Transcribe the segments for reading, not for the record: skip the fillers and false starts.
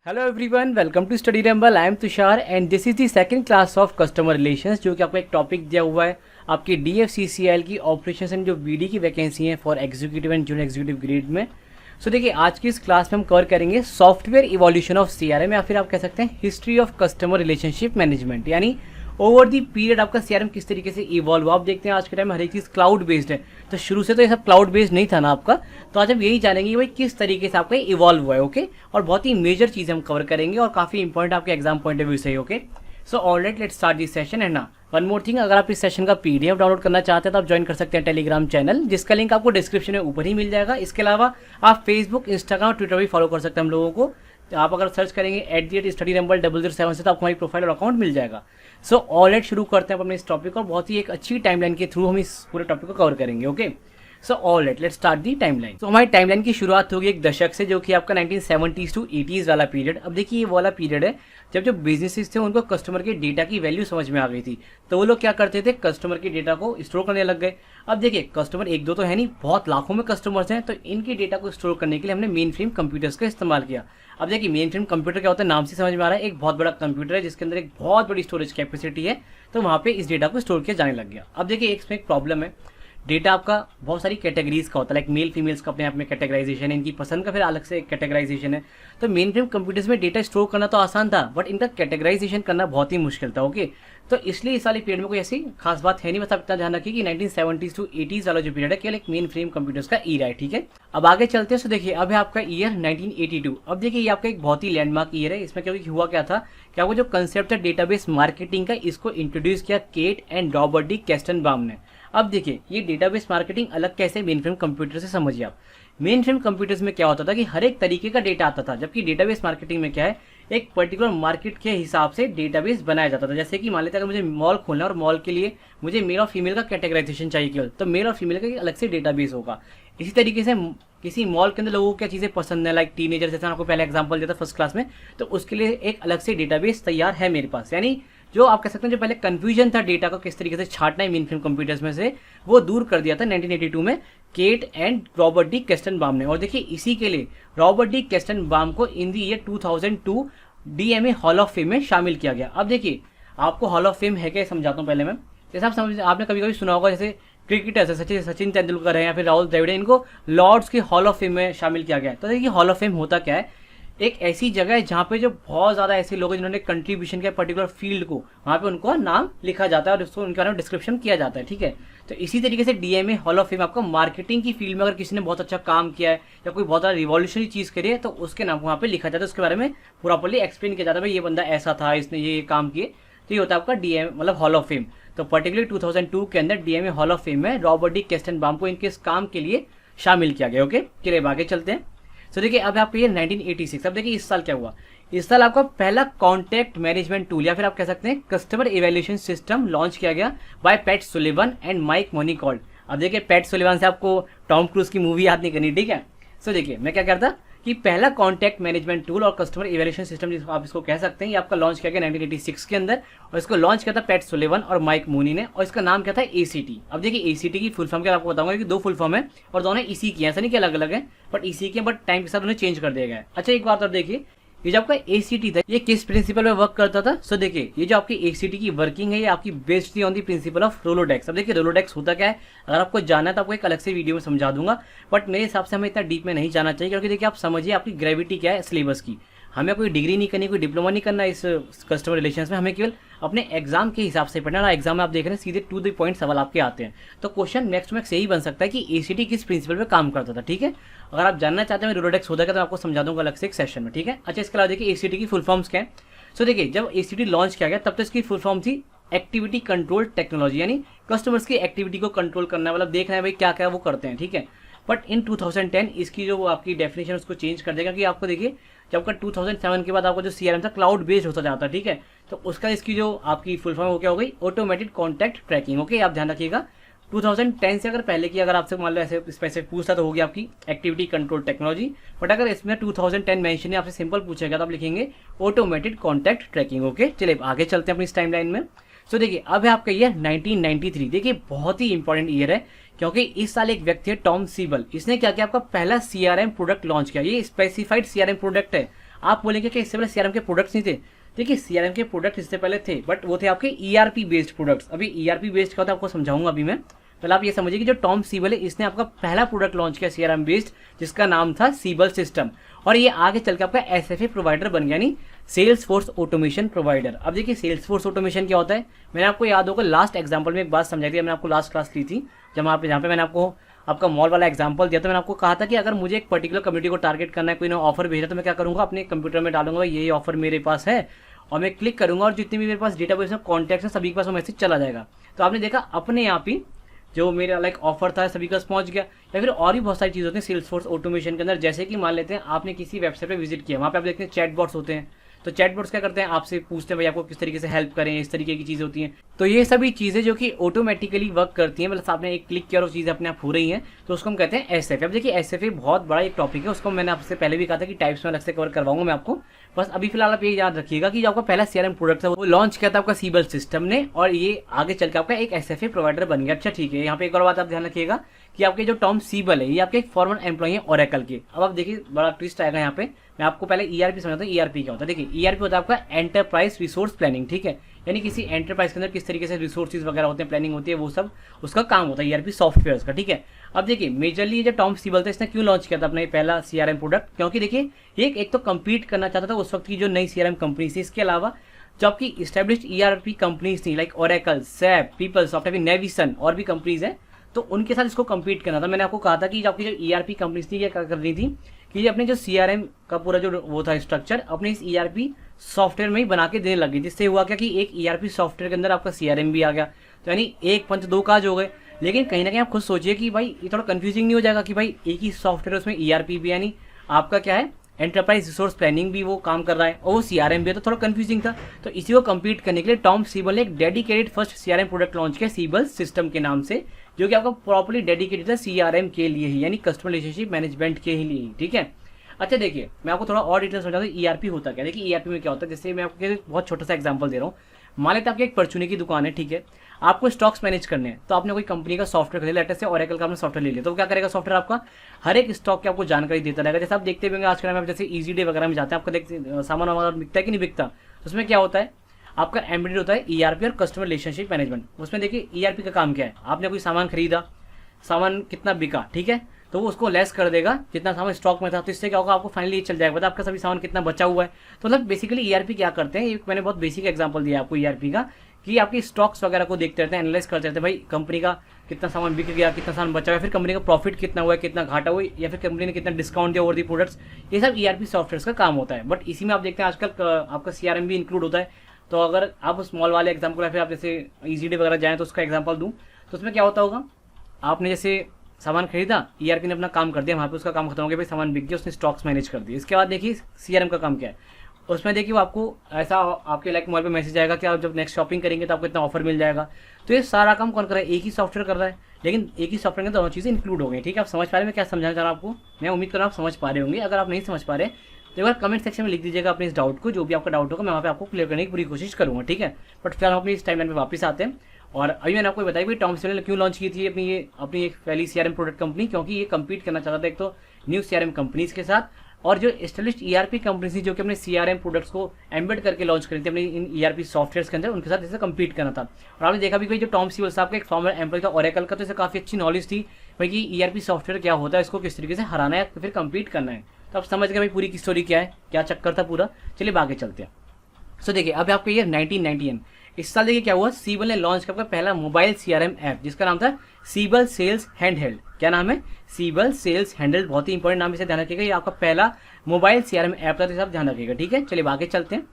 Hello everyone, welcome to Study Ramble. I am Tushar and this is the second class of customer relations, जो कि आपको एक topic दिया हुआ है आपकी DFCCIL की ऑपरेशंस एंड जो BD की वैकेंसी है for executive and junior executive grade में। सो देखिए, आज की इस क्लास में हम कवर करेंगे सॉफ्टवेयर इवोल्यूशन ऑफ CRM, या फिर आप कह सकते हैं history of customer relationship management, यानी ओवर दी पीरियड आपका CRM किस तरीके से इवॉल्व। आप देखते हैं आज के टाइम में हर एक चीज़ क्लाउड बेस्ड है, तो शुरू से तो ये सब क्लाउड बेस्ड नहीं था ना आपका। तो आज हम यही जानेंगे कि भाई किस तरीके से आपका इवॉल्व हुआ है। ओके, और बहुत ही मेजर चीज़ें हम कवर करेंगे और काफ़ी इंपॉर्टेंट आपके एग्जाम पॉइंट ऑफ व्यू से। Okay, so alright, let's start this session. And ना वन मोर थिंग, अगर आप इस सेशन का PDF डाउनलोड करना चाहते हैं तो आप ज्वाइन कर सकते हैं टेलीग्राम चैनल, जिसका लिंक आपको डिस्क्रिप्शन में ऊपर ही मिल जाएगा। इसके अलावा आप फेसबुक, इंस्टाग्राम, ट्विटर भी फॉलो कर सकते हैं हम लोगों को। तो आप अगर सर्च करेंगे @StudyRumble007 से तो आपको हमारी प्रोफाइल और अकाउंट मिल जाएगा। सो ऑलराइट, शुरू करते हैं अपने इस टॉपिक को। बहुत ही एक अच्छी टाइमलाइन के थ्रू हम इस पूरे टॉपिक को कवर करेंगे। Okay, so alright, let's start the timeline. तो हमारी टाइमलाइन की शुरुआत होगी एक दशक से, जो कि आपका 1970s to 80s वाला पीरियड। अब देखिए, ये वाला पीरियड है जब जो बिजनेसेस थे उनको कस्टमर के डेटा की वैल्यू समझ में आ गई थी। तो वो लोग क्या करते थे, कस्टमर के डेटा को स्टोर करने लग गए। अब देखिए, कस्टमर एक दो तो है नहीं, बहुत लाखों में कस्टमर्स हैं, तो इनके डेटा को स्टोर करने के लिए हमने मेन फ्रेम कंप्यूटर्स का इस्तेमाल किया। अब देखिए, मेन फ्रेम कंप्यूटर क्या होता है, नाम से समझ में आ रहा है, एक बहुत बड़ा कंप्यूटर है जिसके अंदर एक बहुत बड़ी स्टोरेज कैपेसिटी है। तो वहाँ पे इस डेटा को स्टोर किया जाने लग गया। अब देखिए, इसमें एक प्रॉब्लम है, डेटा आपका बहुत सारी कैटेगरीज का होता है, लाइक मेल फीमेल्स का अपने आप में कैटेगराइजेशन है, इनकी पसंद का फिर अलग से कैटेगराइजेशन है। तो मेन फ्रेम कंप्यूटर्स में डेटा स्टोर करना तो आसान था, बट इनका कैटेगराइजेशन करना बहुत ही मुश्किल था। ओके, तो इसलिए इस वाले पीरियड में कोई ऐसी खास बात है नहीं। बस आप इतना ध्यान रखिए कि 1970s to 80s वाला जो पीरियड है केवल एक मेन फ्रेम कंप्यूटर्स का ईरा है। ठीक है, अब आगे चलते हैं। तो देखिए, अब है आपका ईयर 1982। अब देखिए, ये आपका एक बहुत ही लैंडमार्क ईयर है। इसमें क्योंकि हुआ क्या था कि आपको जो कंसेप्ट है डेटाबेस मार्केटिंग का, इसको इंट्रोड्यूस किया केट एंड रॉबर्ट डी कैस्टनबाम ने। अब देखिए, ये डेटाबेस मार्केटिंग अलग कैसे मेन फ्रेम कंप्यूटर से, समझिए आप। मेन फ्रेम कंप्यूटर्स में क्या होता था कि हर एक तरीके का डेटा आता था, जबकि डेटाबेस मार्केटिंग में क्या है, एक पर्टिकुलर मार्केट के हिसाब से डेटाबेस बनाया जाता था। जैसे कि मान लेते हैं, अगर मुझे मॉल खोलना है और मॉल के लिए मुझे मेल और फीमेल का कैटेगराइजेशन चाहिए केवल, तो मेल और फीमेल का अलग से डेटाबेस होगा। इसी तरीके से किसी मॉल के अंदर लोगों को क्या चीज़ें पसंद है, लाइक टीनेजर, जैसे आपको पहले एग्जांपल दिया था फर्स्ट क्लास में, तो उसके लिए एक अलग से डेटाबेस तैयार है मेरे पास। यानी जो आप कह सकते हैं, जो पहले कंफ्यूजन था डेटा को किस तरीके से छांटना है मेन फ्रेम कंप्यूटर्स में से, वो दूर कर दिया था 1982 में केट एंड रॉबर्ट डी कैस्टनबाम ने। और देखिए, इसी के लिए रॉबर्ट डी कैस्टनबाम को in the year 2002 DMA hall of fame में शामिल किया गया। अब देखिए, आपको हॉल ऑफ फेम है क्या, समझाता हूँ पहले मैं। जैसे आप समझ, आपने कभी कभी सुना होगा, जैसे क्रिकेटर्स सचिन तेंदुलकर है या फिर राहुल द्रविड़, इनको लॉर्ड्स के हॉल ऑफ फेम में शामिल किया गया। तो देखिए, हॉल ऑफ फेम होता क्या है, एक ऐसी जगह है जहाँ पे जो बहुत ज़्यादा ऐसे लोग हैं जिन्होंने कंट्रीब्यूशन किया पर्टिकुलर फील्ड को, वहाँ पे उनको नाम लिखा जाता है और उसको उनके बारे में डिस्क्रिप्शन किया जाता है। ठीक है, तो इसी तरीके से DMA हॉल ऑफ फेम आपका मार्केटिंग की फील्ड में अगर किसी ने बहुत अच्छा काम किया है या कोई बहुत ज़्यादा रिवॉल्यूशनरी चीज़ करी है, तो उसके नाम को वहाँ पे लिखा जाता है, उसके बारे में प्रॉपर्ली एक्सप्लेन किया जाता है, भाई ये बंदा ऐसा था, इसने ये काम किए। तो ये होता है आपका DMA मतलब हॉल ऑफ फेम। तो पर्टिकुलरली 2002 के अंदर DMA हॉल ऑफ फेम में रॉबर्ट डी कैस्टनबाम को इनके इस काम के लिए शामिल किया गया। ओके, चलिए आगे चलते हैं। तो देखिए, अब आपको ये 1986। अब देखिए, इस साल क्या हुआ, इस साल आपका पहला कॉन्टैक्ट मैनेजमेंट टूल या फिर आप कह सकते हैं कस्टमर इवैल्यूएशन सिस्टम लॉन्च किया गया by Pat Sullivan and Mike Monicold. अब देखिए, पैट सुलिवन से आपको टॉम क्रूज की मूवी याद नहीं करनी, ठीक है। सो देखिए, मैं क्या करता कि पहला कॉन्टैक्ट मैनेजमेंट टूल और कस्टमर इवैल्यूएशन सिस्टम, जिसको आप इसको कह सकते हैं, ये आपका लॉन्च किया गया 1986 के अंदर, और इसको लॉन्च किया था पैट सुलिवन और माइक मोनी ने, और इसका नाम क्या था, ACT। अब देखिए, ACT की फुल फॉर्म क्या आपको बताऊंगा कि दो फुल फॉर्म है और दोनों इसी की है, ऐसा नहीं कि अलग अलग है, बट इसी के, बट टाइम के साथ उन्हें चेंज कर दिया गया है। अच्छा, एक बात और देखिए, ये जो आपका ACT था, ये किस प्रिंसिपल में वर्क करता था। सो देखिए, ये जो आपकी ACT की वर्किंग है, ये आपकी बेस्ड थी on the principle of Rolodex. अब देखिए, रोलोडेक्स होता क्या है, अगर आपको जानना है तो आपको एक अलग से वीडियो में समझा दूंगा, बट मेरे हिसाब से हमें इतना डीप में नहीं जाना चाहिए, क्योंकि देखिए, आप समझिए आपकी ग्रेविटी क्या है सिलेबस की। हमें कोई डिग्री नहीं करनी, कोई डिप्लोमा नहीं करना इस कस्टमर रिलेशंस में, हमें केवल अपने एग्जाम के हिसाब से पढ़ना। एग्जाम में आप देख रहे हैं सीधे टू द पॉइंट सवाल आपके आते हैं, तो क्वेश्चन नेक्स्ट में यही बन सकता है कि ACT किस प्रिंसिपल पे काम करता था। ठीक है, अगर आप जानना चाहते हैं रोलोडेक्स होता है तो आपको समझा दूंगा अलग से एक सेशन में। ठीक है, अच्छा, इसके अलावा देखिए, ACT की फुल फॉर्म्स क्या है। सो देखिए, जब ACT लॉन्च किया गया तब तो इसकी फुल फॉर्म थी एक्टिविटी कंट्रोल टेक्नोलॉजी, यानी कस्टमर्स की एक्टिविटी को कंट्रोल करना, मतलब देखना है भाई क्या क्या वो करते हैं। ठीक है, बट इन 2010 इसकी जो आपकी डेफिनेशन उसको चेंज कर देगा, कि आपको देखिए, जब आपका 2007 के बाद आपका जो CRM था क्लाउड बेस्ड होता जाता है। ठीक है, तो उसका इसकी जो आपकी फुल फॉर्म हो क्या हो गई, ऑटोमेटेड कॉन्टैक्ट ट्रैकिंग। ओके, आप ध्यान रखिएगा, 2010 से अगर पहले की अगर आपसे मान लो ऐसे स्पेसिफिक पूछता तो होगी आपकी एक्टिविटी कंट्रोल टेक्नोलॉजी, बट अगर इसमें 2010 मेंशन है, आपसे सिंपल पूछेगा तो आप लिखेंगे ऑटोमेटेड कॉन्टैक्ट ट्रैकिंग। ओके, चलिए आगे चलते हैं अपनी इस टाइमलाइन में। सो देखिए, अब है आपका ईयर 1993। देखिए, बहुत ही इंपॉर्टेंट ईयर है, क्योंकि इस साल एक व्यक्ति है टॉम सीबल, इसने क्या किया, आपका पहला CRM प्रोडक्ट लॉन्च किया। ये स्पेसिफाइड CRM प्रोडक्ट है। आप बोलेंगे कि इससे पहले सीआरएम के प्रोडक्ट्स नहीं थे। देखिए सीआरएम के प्रोडक्ट इससे पहले थे, बट वो थे आपके ईआरपी बेस्ड प्रोडक्ट्स। अभी ईआरपी बेस्ड क्या होता है आपको समझाऊंगा अभी मैं। पहले आप ये समझिए कि जो टॉम सीबल है इसने आपका पहला प्रोडक्ट लॉन्च किया सीआरएम बेस्ड, जिसका नाम था सीबल सिस्टम, और ये आगे चल के आपका एसएफए प्रोवाइडर बन गया, यानी सेल्स फोर्स ऑटोमेशन प्रोवाइडर। अब देखिए सेल्स फोर्स ऑटोमेशन क्या होता है, मैंने आपको याद होगा लास्ट एग्जाम्पल में एक बात समझाई थी, मैंने आपको लास्ट क्लास ली थी जहाँ पे मैंने आपको आपका मॉल वाला एग्जांपल दिया, तो मैंने आपको कहा था कि अगर मुझे एक पर्टिकुलर कम्युनिटी को टारगेट करना है, कोई ना ऑफर भेजा, तो मैं क्या करूंगा, अपने कंप्यूटर में डालूंगा ये ऑफर मेरे पास है, और मैं क्लिक करूंगा और जितने भी मेरे पास डेटाबेस में कॉन्टैक्ट्स हैं सभी के पास वो मैसेज चला जाएगा। तो आपने देखा अपने आप ही जो मेरा लाइक ऑफर था सभी के पास पहुंच गया। या फिर और भी बहुत सारी चीज़ होती है सेल्स फोर्स ऑटोमेशन के अंदर, जैसे कि मान लेते हैं आपने किसी वेबसाइट पे विजिट किया, वहाँ पे आप देखते हैं चैट बॉट्स होते हैं। तो चैट बॉट्स क्या करते हैं, आपसे पूछते हैं भाई आपको किस तरीके से हेल्प करें, इस तरीके की चीज़ें होती हैं। तो ये सभी चीज़ें जो कि ऑटोमेटिकली वर्क करती हैं, मतलब आपने एक क्लिक किया और वो चीज़ें अपने आप हो रही हैं, तो उसको हम कहते हैं एसएफए। अब देखिए एसएफए बहुत बड़ा एक टॉपिक है, उसको मैंने आपसे पहले भी कहा था कि टाइप्स में अलग से कवर करवाऊंगा मैं आपको। बस अभी फिलहाल आप ये याद रखिएगा कि जो आपका पहला सीआरएम प्रोडक्ट था वो लॉन्च किया था आपका सीबल सिस्टम ने, और ये आगे चल के आपका एक एसएफए प्रोवाइडर बन गया। अच्छा ठीक है, यहाँ पे एक और बात आप ध्यान रखिएगा कि आपके जो टॉम सीबल है ये आपके एक फॉर्मर एम्प्लॉई है ओरेकल के। अब आप देखिए बड़ा ट्विस्ट आएगा यहाँ पे, मैं आपको पहले ईआरपी समझाता हूँ। ईआरपी क्या होता है, देखिए ईआरपी होता है आपका एंटरप्राइज रिसोर्स प्लानिंग, ठीक है, यानी किसी एंटरप्राइज के अंदर किस तरीके से रिसोर्सेज वगैरह होते हैं, प्लानिंग होती है, वो सब उसका काम होता है ईआरपी सॉफ्टवेयर का, ठीक है। अब देखिए मेजरली ये जो टॉम सीबल था इसने क्यों लॉन्च किया था अपना ये पहला सीआरएम प्रोडक्ट, क्योंकि देखिए एक तो कम्पीट करना चाहता था उस वक्त की जो नई सीआरएम कंपनी थी, इसके अलावा जो आपकी स्टैब्लिश्ड ईआरपी कंपनीज थी लाइक ओरेकल, सैप, पीपलसॉफ्ट, अभी नेविसन और भी कंपनीज हैं, तो उनके साथ इसको कम्पीट करना था। मैंने आपको कहा था कि आपकी जो ईआरपी कंपनीज थी ये क्या कर रही थी कि अपने जो सीआरएम का पूरा जो वो था स्ट्रक्चर अपने इस ईआरपी सॉफ्टवेयर में ही बना के देने लगी, जिससे हुआ क्या कि एक ईआरपी सॉफ्टवेयर के अंदर आपका सीआरएम भी आ गया, तो यानी एक पंच दो काज हो गए। लेकिन कहीं ना कहीं आप खुद सोचिए कि भाई ये थोड़ा कंफ्यूजिंग नहीं हो जाएगा कि भाई एक ही सॉफ्टवेयर उसमें ईआरपी भी यानी आपका क्या है एंटरप्राइज रिसोर्स प्लानिंग भी वो काम कर रहा है और वो सीआरएम भी है, तो थोड़ा कंफ्यूजिंग था। तो इसी को कम्पीट करने के लिए टॉम सीबल ने एक dedicated first CRM product launch किया सीबल सिस्टम के नाम से, जो कि आपका प्रॉपर्ली डेडिकेटेड है सीआरएम के लिए ही, यानी कस्टमर रिलेशनशिप मैनेजमेंट के ही लिए, ठीक है। अच्छा देखिए मैं आपको थोड़ा और डिटेल्स समझाता हूँ ईआरपी होता क्या। देखिए ईआरपी में क्या होता है, जैसे मैं आपको बहुत छोटा सा एग्जांपल दे रहा हूँ। मान लेते आपकी एक परचूनी की दुकान है, ठीक है, आपको स्टॉक्स मैनेज करने हैं, तो आपने कोई कंपनी का सॉफ्टवेयर खरीदा, लेटेस्ट से ओरेकल का आपने सॉफ्टवेयर ले लिया, तो क्या करेगा सॉफ्टवेयर आपका हर एक स्टॉक की आपको जानकारी देता रहेगा। जैसे आप देखते होंगे आजकल में जैसे ईजी डे वगैरह में जाते हैं, आपको देखते सामान वगैरह बिकता है कि नहीं बिकता, तो उसमें क्या होता है आपका एम्बेडेड होता है ईआरपी और कस्टमर रिलेशनशिप मैनेजमेंट। उसमें देखिए ईआरपी का काम क्या है, आपने कोई सामान खरीदा, सामान कितना बिका, ठीक है, तो वो उसको लेस कर देगा जितना सामान स्टॉक में था, तो इससे क्या होगा आपको फाइनली ये चल जाएगा पता आपका सभी सामान कितना बचा हुआ है। तो मतलब बेसिकली ईआरपी क्या करते हैं, एक मैंने बहुत बेसिक एग्जांपल दिया आपको ईआरपी का, कि आपकी स्टॉक्स वगैरह को देखते रहते हैं, एनालाइज करते रहते हैं भाई कंपनी का कितना सामान बिक गया, कितना सामान बचा हुआ है, फिर कंपनी का प्रॉफिट कितना हुआ है, कितना घाटा हुआ है, या फिर कंपनी ने कितना डिस्काउंट दिया ओवर दी प्रोडक्ट्स, ये सब ईआरपी सॉफ्टवेयर का काम होता है। बट इसी में आप देखते हैं आजकल आपका सीआरएम भी इंक्लूड होता है। तो अगर आप स्मॉल वाले एग्जाम्पल या फिर आप जैसे ईजी डे वगैरह जाएँ तो उसका एग्जाम्पल दूँ, तो उसमें क्या होता होगा, आपने जैसे सामान खरीदा, ईआरपी ने अपना काम कर दिया, वहाँ पे उसका काम खत्म हो गया, भाई सामान बिक गया, उसने स्टॉक्स मैनेज कर दिए। इसके बाद देखिए सीआरएम का काम क्या है, उसमें देखिए वो आपको ऐसा आपके लाइक मोबाइल पे मैसेज आएगा कि आप जब नेक्स्ट शॉपिंग करेंगे तो आपको इतना ऑफर मिल जाएगा। तो ये सारा काम कौन कर रहा है, एक ही सॉफ्टवेयर कर रहा है, लेकिन एक ही सॉफ्टवेयर में दोनों चीज़ें इंक्लूड हो गई, ठीक है। आप समझ पा रहे हैं मैं क्या समझाना चाह रहा हूँ आपको, मैं उम्मीद कर रहा हूँ आप समझ पा रहे होंगे। अगर आप नहीं समझ पा रहे तो एक बार कमेंट सेक्शन में लिख दीजिएगा अपने इस डाउट को, जो भी आपका डाउट होगा मैं वहाँ पे आपको क्लियर करने की पूरी कोशिश करूँगा, ठीक है। बट फिलहाल हम अपनी इस टाइमलाइन में वापस आते हैं, और अभी मैंने आपको बताया कि टॉम सीबल ने क्यों लॉन्च की थी अपनी एक पहली सीआरएम प्रोडक्ट कंपनी, क्योंकि ये कम्पीट करना चाहता था एक तो न्यू सीआरएम कंपनीज के साथ, और जो एस्टेब्लिश्ड ईआरपी कंपनीज थी जो कि अपने सीआरएम प्रोडक्ट्स को एम्बेड करके लॉन्च करी थी अपने इन ईआरपी सॉफ्टवेयर के अंदर, उनके साथ इसे कम्पीट करना था। और आपने देखा भी कि जो टॉम सीबल साहब का एक फॉर्मर एम्प्लॉय था ओरेकल का, तो इसे काफ़ी अच्छी नॉलेज थी भाई कि ईआरपी सॉफ्टवेयर क्या होता है, इसको किस तरीके से हराना है फिर कम्पीट करना है। तो आप समझ गए भाई पूरी की स्टोरी क्या है, क्या चक्कर था पूरा। चलिए आगे चलते हैं। सो देखिए अब आपका ईयर 1990 इस साल देखिए क्या हुआ, सीबल ने लॉन्च किया पहला मोबाइल सीआरएम ऐप जिसका नाम था सीबल सेल्स हैंडहेल्ड। क्या नाम है, सीबल सेल्स हैंडहेल्ड, बहुत ही इंपॉर्टेंट नाम, इसे ध्यान रखिएगा, ये आपका पहला मोबाइल सीआरएम ऐप था, तो सब ध्यान रखिएगा, ठीक है। चलिए आगे चलते हैं।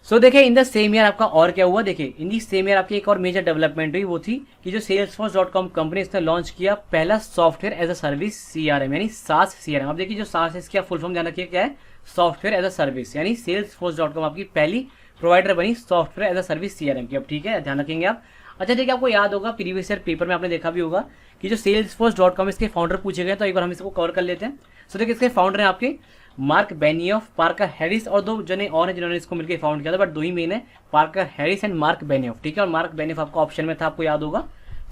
सो देखिए इन द सेम ईयर आपका और क्या हुआ, देखिए इन दी सेम ईयर आपकी एक और मेजर डेवलपमेंट हुई, वो थी कि जो salesforce.com कंपनी इसने लॉन्च किया पहला software as a service CRM, यानी सास सीआरएम। अब देखिए जो सास है इसका फुल फॉर्म ध्यान रखिए क्या है, सॉफ्टवेयर एज अ सर्विस, यानी salesforce.com आपकी पहली प्रोवाइडर बनी software as a service CRM की। अब ठीक है ध्यान रखेंगे आप। अच्छा देखिए आपको याद होगा प्रीवियस ईयर पेपर में आपने देखा भी होगा कि जो salesforce.com इसके फाउंडर पूछे गए, तो एक बार हम इसको कवर कर लेते हैं। सो देखिए इसके फाउंडर हैं आपके मार्क बेनियोफ, पार्कर हैरिस और दो जने और हैं जिन्होंने इसको मिलकर फाउंड किया था, बट दो ही मेन है, Parker Harris and mark Benioff, ठीक है। और मार्क बेनियोफ आपका ऑप्शन में था, आपको याद होगा।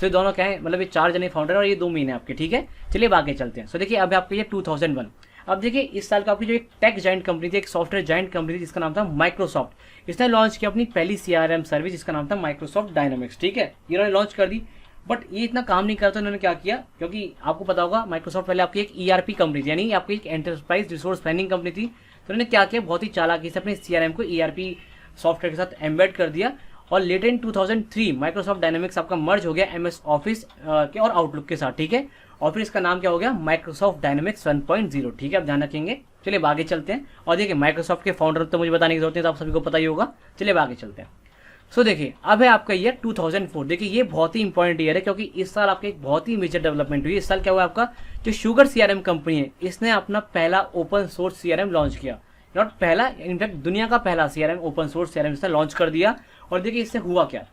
तो ये दोनों क्या है, मतलब ये चार जने फाउंडर और ये दो मेन है आपके, ठीक है। चलिए आगे चलते हैं। सो देखिए अब आपके ये 2001, अब देखिए इस साल का आपकी जो एक टेक जाइंट कंपनी थी, एक सॉफ्टवेयर जाइंट कंपनी थी जिसका नाम था माइक्रोसॉफ्ट, इसने लॉन्च किया अपनी पहली CRM सर्विस जिसका नाम था माइक्रोसॉफ्ट डायनामिक्स। ठीक है, इन्होंने लॉन्च कर दी, बट ये इतना काम नहीं करता। इन्होंने क्या किया, क्योंकि आपको पता होगा माइक्रोसॉफ्ट पहले आपकी एक ERP कंपनी थी, यानी आपकी एक एंटरप्राइज रिसोर्स प्लानिंग कंपनी थी। तो उन्होंने क्या किया, बहुत ही चालाकी से अपने CRM को ERP सॉफ्टवेयर के साथ एम्बेड कर दिया, और लेटर इन 2003 माइक्रोसॉफ्ट डायनामिक्स आपका मर्ज हो गया MS ऑफिस के और आउटलुक के साथ। ठीक है, और फिर इसका नाम क्या हो गया, माइक्रोसॉफ्ट डायनामिक्स 1.0। ठीक है, आप ध्यान रखेंगे। चलिए अब आगे चलते हैं, और देखिए माइक्रोसॉफ्ट के फाउंडर तो मुझे बताने की जरूरत नहीं, तो आप सभी को पता ही होगा। चलिए अब आगे चलते हैं। सो देखिए अब है आपका ईयर 2004। देखिए ये बहुत ही इंपॉर्टेंट ईयर है, क्योंकि इस साल आपके एक बहुत ही मेजर डेवलपमेंट हुई। इस साल क्या हुआ, आपका जो शुगर CRM कंपनी है, इसने अपना पहला ओपन सोर्स CRM लॉन्च किया। नॉट पहला, इनफैक्ट दुनिया का पहला CRM, ओपन सोर्स CRM इसने लॉन्च कर दिया। और देखिए इससे हुआ क्या,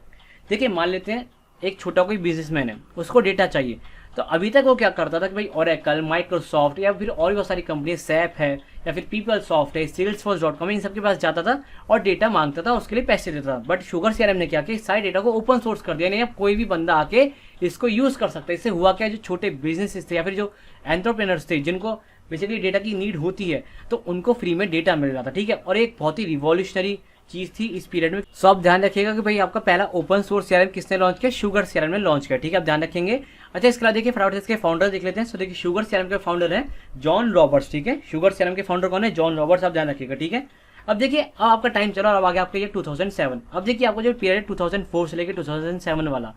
देखिए मान लेते हैं एक छोटा कोई बिजनेसमैन है, उसको डेटा चाहिए। तो अभी तक वो क्या करता था कि भाई ओरेकल, माइक्रोसॉफ्ट या फिर और भी बहुत सारी कंपनी, सैप है या फिर पीपलसॉफ्ट है, salesforce.com, इन सबके पास जाता था और डेटा मांगता था, उसके लिए पैसे देता था। बट शुगर CRM ने क्या किया, सारे डेटा को ओपन सोर्स कर दिया, नहीं अब कोई भी बंदा आके इसको यूज कर सकता है। इससे हुआ क्या, जो छोटे बिजनेसेस थे या फिर जो एंटरप्रेन्योर्स थे जिनको बेसिकली डेटा की नीड होती है, तो उनको फ्री में डेटा मिल रहा था। ठीक है, और एक बहुत ही रिवॉल्यूशनरी चीज थी इस पीरियड में। सो आप ध्यान रखिएगा कि भाई आपका पहला ओपन सोर्स CRM किसने लॉन्च किया, शुगर CRM ने लॉन्च किया। ठीक है, आप ध्यान रखेंगे। अच्छा, इसके बाद देखिए फटाफट इसके फाउंडर देख लेते हैं। सो देखिए शुगर CRM के फाउंडर है जॉन रॉबर्ट्स। ठीक है, शुगर CRM के फाउंडर कौन है, जॉन रॉबर्ट्स, आप ध्यान रखिएगा। ठीक है, अब देखिए अब आपका टाइम चला और अब आगे आपका ये 2007। अब देखिए आपका जो पीरियड है 2004 से लेकर 2007 वाला,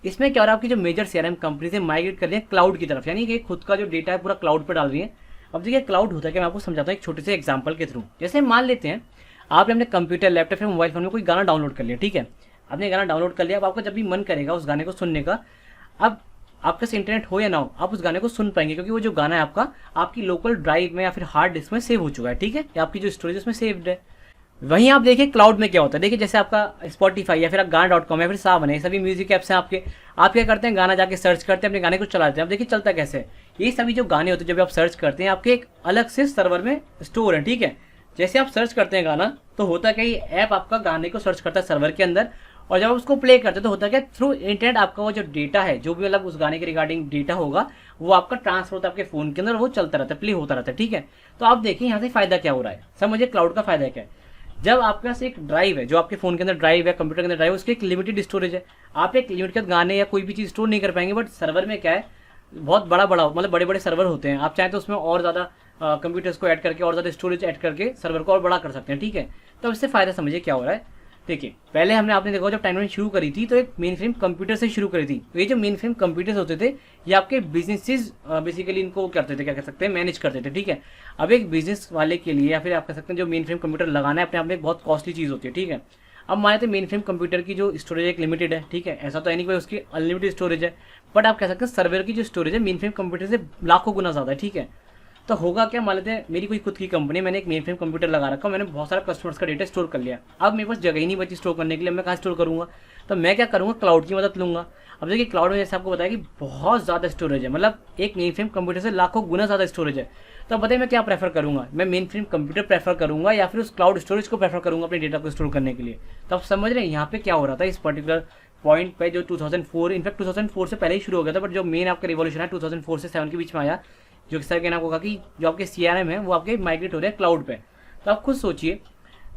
इसमें क्या हो रहा है, आपकी जो मेजर CRM कंपनी से माइग्रेट कर रही है क्लाउड की तरफ, यानी कि खुद का जो डेटा है पूरा क्लाउड पर डाल रही है। अब देखिए क्लाउड होता है कि मैं आपको समझाता हूँ एक छोटे से एग्जाम्पल के थ्रू। जैसे मान लेते हैं आपने अपने कंप्यूटर, लैपटॉप या मोबाइल फोन में कोई गाना डाउनलोड कर लिया। ठीक है, आपने गाना डाउनलोड कर लिया, अब आपका जब भी मन करेगा उस गाने को सुनने का, अब आपके पास इंटरनेट हो या ना हो, आप उस गाने को सुन पाएंगे, क्योंकि वो जो गाना है आपका आपकी लोकल ड्राइव में या फिर हार्ड डिस्क में सेव हो चुका है। ठीक है, या आपकी जो स्टोरेज उसमें सेव्ड है। वहीं आप देखिए क्लाउड में क्या होता है, देखिए जैसे आपका स्पॉटिफाई या फिर आप गाना.com या फिर सावन है, सभी म्यूजिक ऐप्स हैं आपके। आप क्या करते हैं, गाना जाके सर्च करते हैं, अपने गाने को चलाते हैं। अब देखिए चलता कैसे है, ये सभी जो गाने होते हैं जब आप सर्च करते हैं आपके एक अलग से सर्वर में स्टोर है। ठीक है, जैसे आप सर्च करते हैं गाना, तो होता क्या, ये ऐप आपका गाने को सर्च करता है सर्वर के अंदर, और जब आप उसको प्ले करते हैं तो होता क्या, थ्रू इंटरनेट आपका वो जो डेटा है, जो भी मतलब उस गाने के रिगार्डिंग डेटा होगा, वो आपका ट्रांसफर होता है आपके फोन के अंदर, वो चलता रहता है, प्ले होता रहता है। ठीक है, तो आप देखिए यहाँ से फायदा क्या हो रहा है, समझिए क्लाउड का फायदा क्या है। जब आपके पास एक ड्राइव है, जो आपके फोन के अंदर ड्राइव है, कंप्यूटर के अंदर ड्राइव है, उसकी एक लिमिटेड स्टोरेज है, आप एक लिमिटेड गाने या कोई भी चीज़ स्टोर नहीं कर पाएंगे। बट सर्वर में क्या है, बहुत बड़ा मतलब बड़े बड़े सर्वर होते हैं, आप चाहें तो उसमें और ज़्यादा कंप्यूटर्स को ऐड करके और ज़्यादा स्टोरेज ऐड करके सर्वर को और बड़ा कर सकते हैं। ठीक है, तो इससे फायदा समझिए क्या हो रहा है। देखिए पहले आपने देखा जब टाइम शुरू करी थी तो एक मेन फ्रेम कंप्यूटर से शुरू करी थी। ये जो मेन फ्रेम कंप्यूटर्स होते थे ये आपके बिजनेसेस बेसिकली इनको करते थे, क्या कह सकते हैं, मैनेज करते थे। ठीक है, अब एक बिजनेस वाले के लिए या फिर आप कह सकते हैं जो मेन फ्रेम कंप्यूटर लगाना है अपने आप में एक बहुत कॉस्टली चीज़ होती है। ठीक है, अब माने तो मेन फ्रेम कंप्यूटर की जो स्टोरेज एक लिमिटेड है। ठीक है, ऐसा तो है नहीं कि उसकी अनलिमिटेड स्टोरेज है, बट आप कह सकते हैं सर्वर की जो स्टोरेज है मेन फ्रेम कंप्यूटर से लाखों गुना ज़्यादा है। ठीक है, तो होगा क्या, मान लेते हैं मेरी कोई खुद की कंपनी, मैंने एक मेन फ्रेम कंप्यूटर लगा रखा, मैंने बहुत सारा कस्टमर्स का डेटा स्टोर कर लिया। अब मेरे पास जगह ही नहीं बची स्टोर करने के लिए, मैं कहाँ स्टोर करूँगा, तो मैं क्या करूँगा, क्लाउड की मदद लूँगा। अब देखिए क्लाउड में जैसे आपको बताया कि बहुत ज़्यादा स्टोरेज है, मतलब एक मेन फ्रेम कंप्यूटर से लाखों गुना ज़्यादा स्टोरेज है। तो अब बताइए मैं क्या प्रेफर करूँगा, मैं मेन फ्रेम कंप्यूटर प्रेफर करूँगा या फिर उस क्लाउड स्टोरेज को प्रेफर करूँगा अपने डेटा को स्टोर करने के लिए। तो आप समझ रहे हैं यहाँ पे क्या हो रहा था इस पर्टिकुलर पॉइंट पे, जो 2004 इनफैक्ट 2004 से पहले ही शुरू हो गया था, बट जो मेन आपका रिवॉल्यूशन है 2004 से 7 के बीच में आया, जो सर कहना होगा कि जो आपके CRM है वो आपके माइग्रेट हो रहे हैं क्लाउड पे। तो आप खुद सोचिए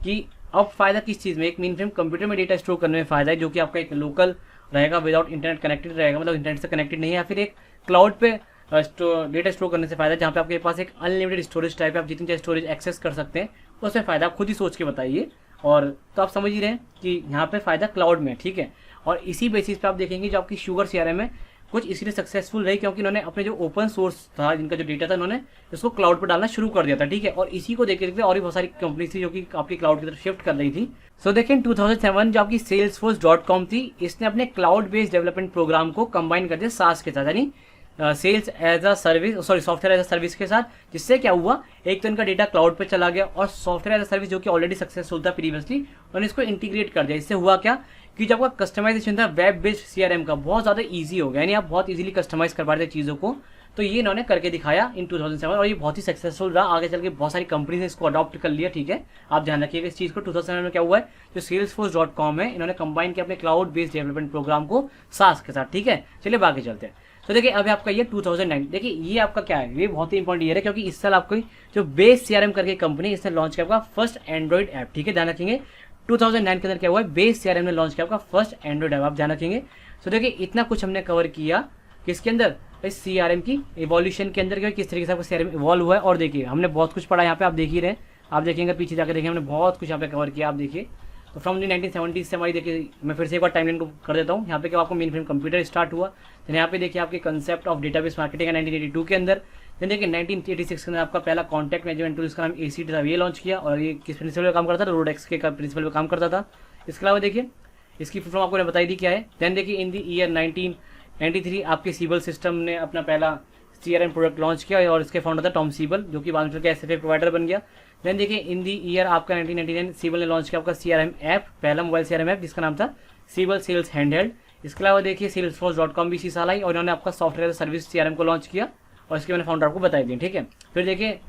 कि अब फायदा किस चीज़ में, एक मेन फ्रेम कंप्यूटर में डेटा स्टोर करने में फायदा है जो कि आपका एक लोकल रहेगा, विदाउट इंटरनेट कनेक्टेड रहेगा, मतलब इंटरनेट से कनेक्टेड नहीं है, या फिर एक क्लाउड पे डेटा स्टोर करने से फायदा है जहाँ पे आपके पास एक अनलिमिटेड स्टोरेज टाइप है, आप जितनी चाहे स्टोरेज एक्सेस कर सकते हैं, उसमें फायदा आप खुद ही सोच के बताइए। और तो आप समझ ही रहे हैं कि यहाँ पे फायदा क्लाउड में, ठीक है। और इसी बेसिस पे आप देखेंगे जो आपकी शुगर CRM है कुछ इसलिए सक्सेसफुल रही क्योंकि इन्होंने अपने जो ओपन सोर्स था, जिनका जो डेटा था, इन्होंने इसको क्लाउड पर डालना शुरू कर दिया था। ठीक है, और इसी को देखते देखते और भी बहुत सारी कंपनी थी जो कि आपकी क्लाउड की तरफ शिफ्ट कर रही थी। सो देखें 2007 जो आपकी salesforce.com थी, इसने अपने क्लाउड बेस्ड डेवलपमेंट प्रोग्राम को कंबाइन कर दिया SaaS के साथ, यानी sales as a service, sorry software as a service के साथ। जिससे क्या हुआ, एक तो इनका डेटा क्लाउड पे चला गया और सॉफ्टवेयर एज अ सर्विस जो कि ऑलरेडी सक्सेसफुल था प्रीवियसली, उन्होंने इसको इंटीग्रेट कर दिया। इससे हुआ क्या कि जब आपका कस्टमाइजेशन था वेब बेस्ड CRM का बहुत ज़्यादा ईजी हो गया, यानी आप बहुत ईजिली कस्टमाइज कर पा रहे थे चीज़ों को। तो ये इन्होंने करके दिखाया इन 2007 और ये बहुत ही सक्सेसफुल रहा। आगे चल के बहुत सारी कंपनी ने इसको अडॉप्ट कर लिया, ठीक है। आप ध्यान रखिएगा इस चीज़ को। 2007 में क्या हुआ है, जो Salesforce.com है, इन्होंने कंबाइन किया अपने क्लाउड बेस्ड डेवलपमेंट प्रोग्राम को सास के साथ, ठीक है। चलिए बाकी चलते हैं। तो देखिए अभी आपका ये 2009, देखिए ये आपका क्या है, ये बहुत ही इंपॉर्टेंट ईयर है क्योंकि इस साल आपको जो बेस CRM करके कंपनी इसने लॉन्च किया आपका फर्स्ट एंड्रॉइड ऐप, ठीक है। ध्यान रखेंगे 2009 के अंदर क्या हुआ है, बेस CRM ने लॉन्च किया आपका फर्स्ट एंड्रॉइड ऐप, आप ध्यान रखेंगे। तो देखिए इतना कुछ हमने कवर किया किसके अंदर, इस CRM की इवोल्यूशन के अंदर, किस तरीके से आपका CRM इवॉल्व हुआ है। और देखिए हमने बहुत कुछ पढ़ा यहाँ पे, आप देख ही रहे हैं, आप देखेंगे पीछे जाकर देखिए हमने बहुत कुछ यहाँ पे कवर किया, आप देखिए। तो फ्रॉम 1970 से हमारी, देखिए मैं फिर से एक बार टाइमलाइन को कर देता हूँ। यहाँ पे क्या आपको मेन फ्रेम कंप्यूटर स्टार्ट हुआ, देन यहाँ पे देखिए आपके कंसेप्ट ऑफ डेटाबेस मार्केटिंग है 1982 के अंदर। देन देखिए 1986 के अंदर आपका पहला कॉन्टैक्ट मैनेजमेंट टूल, इसका नाम ACT था, ये लॉन्च किया और ये किस प्रिंसिपल पे काम करता था, रोडेक्स के प्रिंसिपल पे काम करता था। इसके अलावा देखिए इसकी फुल फॉर्म आपको ने बताई दी क्या है। देन देखिए इन द ईयर 1993 आपके सीबल सिस्टम ने अपना पहला CRM प्रोडक्ट लॉन्च किया और इसके फाउंडर था टॉम सीबल, जो कि बाद में चलकर SFA प्रोवाइडर बन गया। देन देखिए इन दी ईयर आपका 1999 सीबल ने लॉन्च किया आपका CRM ऐप, पहला मोबाइल CRM ऐप जिसका नाम था सीबल सेल्स हैंडहेल्ड। इसके अलावा देखिए Salesforce.com भी इसी साल आई और इन्होंने आपका सॉफ्टवेयर सर्विस CRM को लॉन्च किया और इसके मैंने फाउंडर आपको बताई दी, ठीक है। फिर देखिए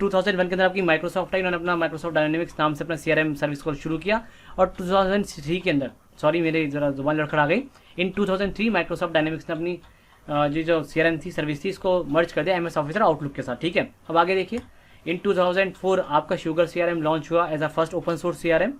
2001 के अंदर आपकी माइक्रोसॉफ्ट आई, इन्होंने अपना माइक्रोसॉफ्ट डायनामिक्स नाम से अपना CRM सर्विस को शुरू किया। और 2003 के अंदर, सॉरी मेरे जरा जुबान लड़खड़ा गई, इन 2003 माइक्रोसॉफ्ट डायनामिक्स ने अपनी जो CRM थी सर्विस थी इसको मर्ज कर दिया MS ऑफिस और आउटलुक के साथ, ठीक है। अब आगे देखिए इन 2004 आपका शुगर CRM लॉन्च हुआ as a first open source CRM,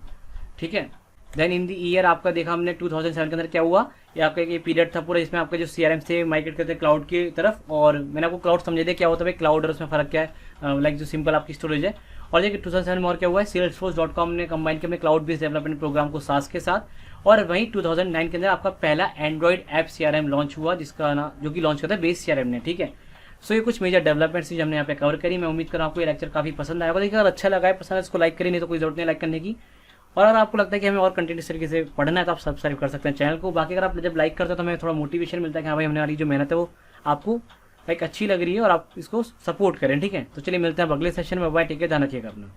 ठीक है। देन इन दी ईयर आपका देखा हमने 2007 के अंदर क्या हुआ, ये आपका ये पीरियड था पूरा इसमें आपके जो CRM से माइग्रेट करते क्लाउड की तरफ। और मैंने आपको क्लाउड समझे थे क्या होता है क्लाउड और उसमें फर्क क्या है, लाइक जो सिंपल आपकी स्टोरेज है। और देखिए 2007 में और क्या हुआ है, Salesforce.com ने कंबाइन किया अपने क्लाउड बेस्ड डेवलपमेंट प्रोग्राम को SaaS के साथ। और वहीं 2009 के अंदर आपका पहला एंड्रॉइड ऐप CRM लॉन्च हुआ जिसका ना जो कि लॉन्च करता है बेस CRM ने, ठीक है। सो ये कुछ मेजर डेवलपमेंट्स हमने यहाँ पे कवर करी। मैं उम्मीद कर रहा हूँ आपको ये लेक्चर काफी पसंद आएगा। देखिए अगर अच्छा लगा है, पसंद है, इसको लाइक करिए, नहीं तो कोई जरूरत नहीं लाइक करने की। और अगर आपको लगता है कि हमें और कंटेंट इस तरीके से पढ़ना है तो आप सब्सक्राइब कर सकते हैं चैनल को। बाकी अगर आप जब लाइक करते हो तो हमें थोड़ा मोटिवेशन मिलता है कि हाँ भाई हमने हमारी जो मेहनत है वो आपको लाइक अच्छी लग रही है और आप इसको सपोर्ट करें, ठीक है। तो चलिए मिलते हैं अब अगले सेशन में, बाय, ठीक है, ध्यान रखिएगा अपना।